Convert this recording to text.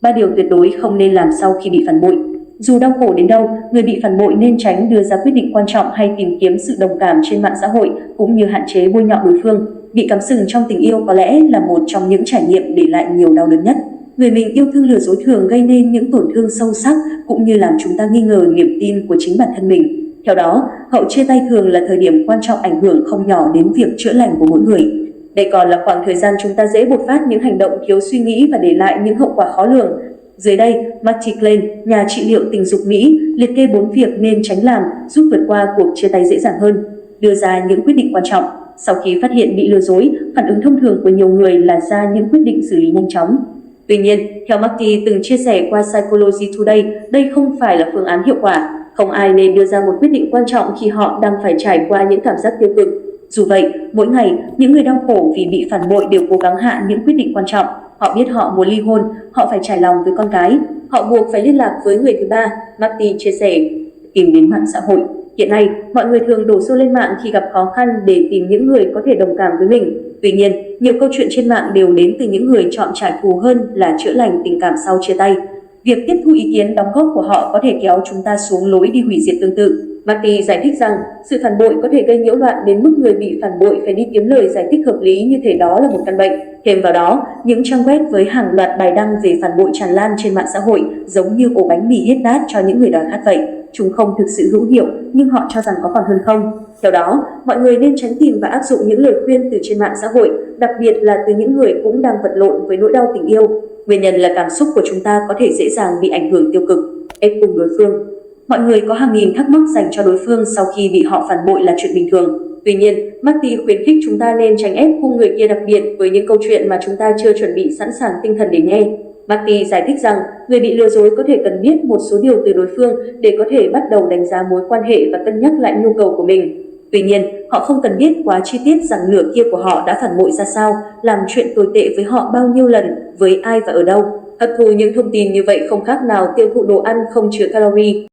3 điều tuyệt đối không nên làm sau khi bị phản bội. Dù đau khổ đến đâu, người bị phản bội nên tránh đưa ra quyết định quan trọng hay tìm kiếm sự đồng cảm trên mạng xã hội, cũng như hạn chế bôi nhọ đối phương. Bị cắm sừng trong tình yêu có lẽ là một trong những trải nghiệm để lại nhiều đau đớn nhất. Người mình yêu thương lừa dối thường gây nên những tổn thương sâu sắc, cũng như làm chúng ta nghi ngờ niềm tin của chính bản thân mình. Theo đó, hậu chia tay thường là thời điểm quan trọng ảnh hưởng không nhỏ đến việc chữa lành của mỗi người. Đây còn là khoảng thời gian chúng ta dễ bộc phát những hành động thiếu suy nghĩ và để lại những hậu quả khó lường. Dưới đây, Marty Klein, nhà trị liệu tình dục Mỹ, liệt kê 4 việc nên tránh làm giúp vượt qua cuộc chia tay dễ dàng hơn, đưa ra những quyết định quan trọng. Sau khi phát hiện bị lừa dối, phản ứng thông thường của nhiều người là ra những quyết định xử lý nhanh chóng. Tuy nhiên, theo Marty từng chia sẻ qua Psychology Today, đây không phải là phương án hiệu quả. Không ai nên đưa ra một quyết định quan trọng khi họ đang phải trải qua những cảm giác tiêu cực. Dù vậy, mỗi ngày, những người đau khổ vì bị phản bội đều cố gắng hạ những quyết định quan trọng. Họ biết họ muốn ly hôn, họ phải trải lòng với con cái, họ buộc phải liên lạc với người thứ ba, Marty chia sẻ. Tìm đến mạng xã hội. Hiện nay, mọi người thường đổ xô lên mạng khi gặp khó khăn để tìm những người có thể đồng cảm với mình. Tuy nhiên, nhiều câu chuyện trên mạng đều đến từ những người chọn trả thù hơn là chữa lành tình cảm sau chia tay. Việc tiếp thu ý kiến đóng góp của họ có thể kéo chúng ta xuống lối đi hủy diệt tương tự. Marty giải thích rằng sự phản bội có thể gây nhiễu loạn đến mức người bị phản bội phải đi kiếm lời giải thích hợp lý như thể đó là một căn bệnh. Thêm vào đó, những trang web với hàng loạt bài đăng về phản bội tràn lan trên mạng xã hội giống như ổ bánh mì hết nát cho những người đói khát vậy. Chúng không thực sự hữu hiệu, nhưng họ cho rằng có còn hơn không. Theo đó, mọi người nên tránh tìm và áp dụng những lời khuyên từ trên mạng xã hội, đặc biệt là từ những người cũng đang vật lộn với nỗi đau tình yêu. Nguyên nhân là cảm xúc của chúng ta có thể dễ dàng bị ảnh hưởng tiêu cực, ép cùng đối phương. Mọi người có hàng nghìn thắc mắc dành cho đối phương sau khi bị họ phản bội là chuyện bình thường. Tuy nhiên, Marty khuyến khích chúng ta nên tránh ép khung người kia, đặc biệt với những câu chuyện mà chúng ta chưa chuẩn bị sẵn sàng tinh thần để nghe. Marty giải thích rằng người bị lừa dối có thể cần biết một số điều từ đối phương để có thể bắt đầu đánh giá mối quan hệ và cân nhắc lại nhu cầu của mình. Tuy nhiên, họ không cần biết quá chi tiết rằng nửa kia của họ đã phản bội ra sao, làm chuyện tồi tệ với họ bao nhiêu lần, với ai và ở đâu. Hấp thu những thông tin như vậy không khác nào tiêu thụ đồ ăn không chứa calorie.